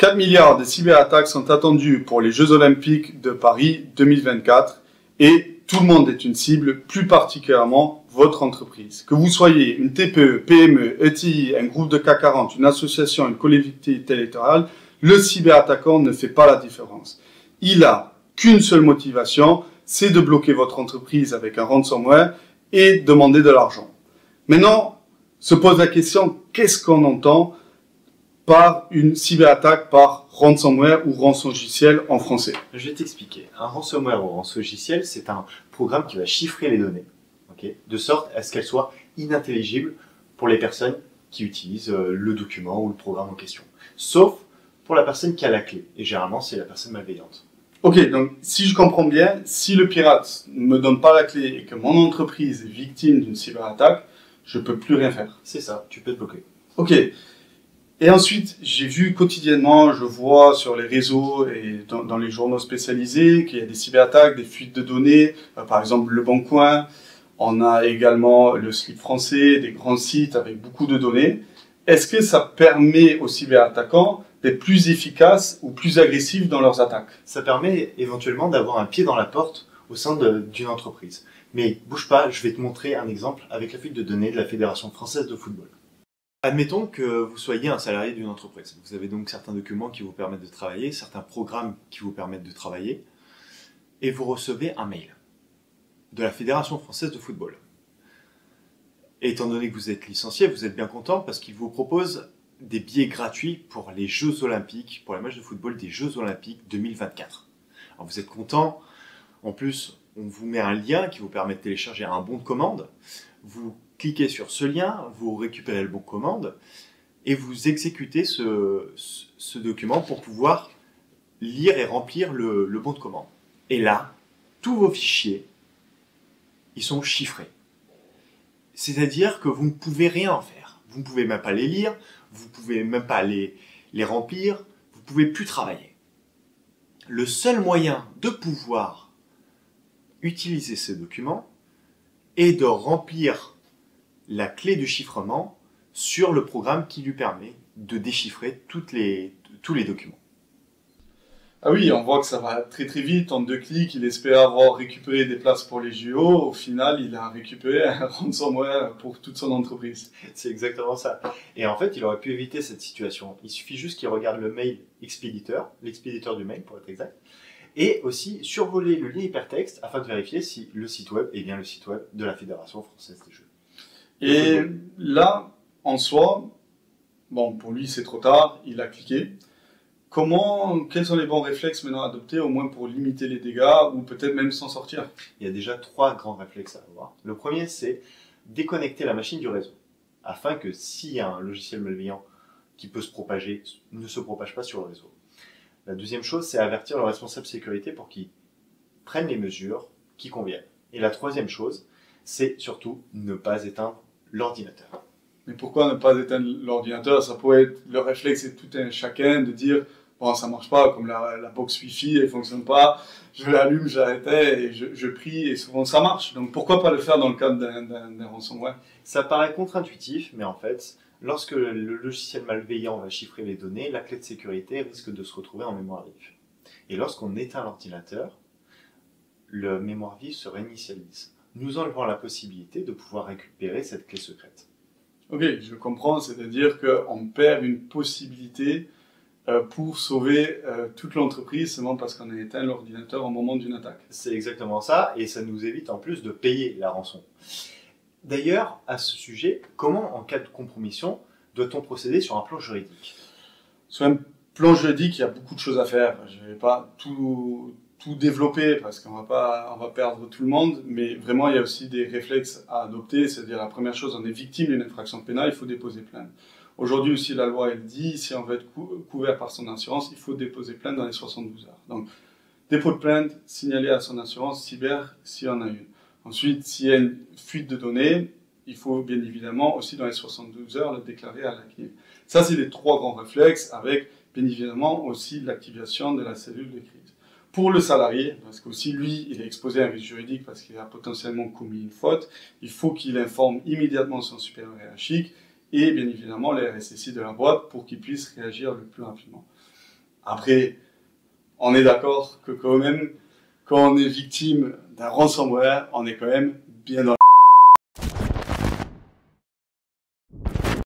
4 milliards de cyberattaques sont attendues pour les Jeux Olympiques de Paris 2024 et tout le monde est une cible, plus particulièrement votre entreprise. Que vous soyez une TPE, PME, ETI, un groupe de CAC 40, une association, une collectivité territoriale, le cyberattaquant ne fait pas la différence. Il a qu'une seule motivation, c'est de bloquer votre entreprise avec un ransomware et demander de l'argent. Maintenant, se pose la question, qu'est-ce qu'on entend par une cyberattaque par ransomware ou rançongiciel en français? Je vais t'expliquer. Un ransomware ou rançongiciel, c'est un programme qui va chiffrer les données, de sorte à ce qu'elles soient inintelligibles pour les personnes qui utilisent le document ou le programme en question. Sauf pour la personne qui a la clé. Et généralement, c'est la personne malveillante. Ok, donc si je comprends bien, si le pirate ne me donne pas la clé et que mon entreprise est victime d'une cyberattaque, je ne peux plus rien faire. C'est ça, tu peux te bloquer. Ok. Et ensuite, j'ai vu quotidiennement, je vois sur les réseaux et dans les journaux spécialisés qu'il y a des cyberattaques, des fuites de données, par exemple Le Bon Coin. On a également le Slip français, des grands sites avec beaucoup de données. Est-ce que ça permet aux cyberattaquants d'être plus efficaces ou plus agressifs dans leurs attaques? Ça permet éventuellement d'avoir un pied dans la porte au sein d'une entreprise. Mais bouge pas, je vais te montrer un exemple avec la fuite de données de la Fédération française de football. Admettons que vous soyez un salarié d'une entreprise. Vous avez donc certains documents qui vous permettent de travailler, certains programmes qui vous permettent de travailler, et vous recevez un mail de la Fédération française de football. Et étant donné que vous êtes licencié, vous êtes bien content parce qu'il vous propose des billets gratuits pour les Jeux Olympiques, pour les matchs de football des Jeux Olympiques 2024. Alors vous êtes content, en plus on vous met un lien qui vous permet de télécharger un bon de commande, vous cliquez sur ce lien, vous récupérez le bon de commande et vous exécutez ce document pour pouvoir lire et remplir le bon de commande. Et là, tous vos fichiers, ils sont chiffrés. C'est-à-dire que vous ne pouvez rien en faire. Vous ne pouvez même pas les lire, vous ne pouvez même pas les remplir, vous ne pouvez plus travailler. Le seul moyen de pouvoir utiliser ces documents est de remplir la clé du chiffrement sur le programme qui lui permet de déchiffrer tous les documents. Ah oui, on voit que ça va très très vite. En 2 clics, il espère avoir récupéré des places pour les JO. Au final, il a récupéré un ransomware pour toute son entreprise. C'est exactement ça. Et en fait, il aurait pu éviter cette situation. Il suffit juste qu'il regarde le mail expéditeur, l'expéditeur du mail pour être exact, et aussi survoler le lien hypertexte afin de vérifier si le site web est bien le site web de la Fédération française des Jeux. Et là, en soi, bon, pour lui c'est trop tard, il a cliqué. Quels sont les bons réflexes maintenant à adopter, au moins pour limiter les dégâts ou peut-être même s'en sortir? Il y a déjà 3 grands réflexes à avoir. Le premier, c'est déconnecter la machine du réseau, afin que s'il y a un logiciel malveillant qui peut se propager, ne se propage pas sur le réseau. La deuxième chose, c'est avertir le responsable sécurité pour qu'il prenne les mesures qui conviennent. Et la troisième chose, c'est surtout ne pas éteindre l'ordinateur. Mais pourquoi ne pas éteindre l'ordinateur? Ça pourrait être le réflexe de tout un chacun de dire bon, ça marche pas, comme la box Wi-Fi, elle fonctionne pas, je l'allume, j'arrêtais et je prie et souvent ça marche. Donc pourquoi pas le faire dans le cadre d'un ransomware? Ça paraît contre-intuitif, mais en fait, lorsque le logiciel malveillant va chiffrer les données, la clé de sécurité risque de se retrouver en mémoire vive. Et lorsqu'on éteint l'ordinateur, le mémoire vive se réinitialise, nous enlevant la possibilité de pouvoir récupérer cette clé secrète. Ok, je comprends, c'est-à-dire qu'on perd une possibilité pour sauver toute l'entreprise seulement parce qu'on a éteint l'ordinateur au moment d'une attaque. C'est exactement ça, et ça nous évite en plus de payer la rançon. D'ailleurs, à ce sujet, comment, en cas de compromission, doit-on procéder sur un plan juridique? Sur un plan juridique, il y a beaucoup de choses à faire. Je ne vais pas tout développer parce qu'on on va perdre tout le monde, mais vraiment, il y a aussi des réflexes à adopter. C'est-à-dire, la première chose, on est victime d'une infraction pénale, il faut déposer plainte. Aujourd'hui aussi, la loi, elle dit, si on veut être couvert par son assurance, il faut déposer plainte dans les 72 heures. Donc, dépôt de plainte, signaler à son assurance cyber s'il y en a une. Ensuite, s'il y a une fuite de données, il faut bien évidemment aussi dans les 72 heures le déclarer à la CNIL. Ça, c'est les 3 grands réflexes avec bien évidemment aussi l'activation de la cellule de crise. Pour le salarié, parce qu'aussi lui, il est exposé à un risque juridique parce qu'il a potentiellement commis une faute, il faut qu'il informe immédiatement son supérieur hiérarchique et bien évidemment les RSSI de la boîte pour qu'ils puissent réagir le plus rapidement. Après, on est d'accord que quand même, quand on est victime d'un ransomware, on est quand même bien dans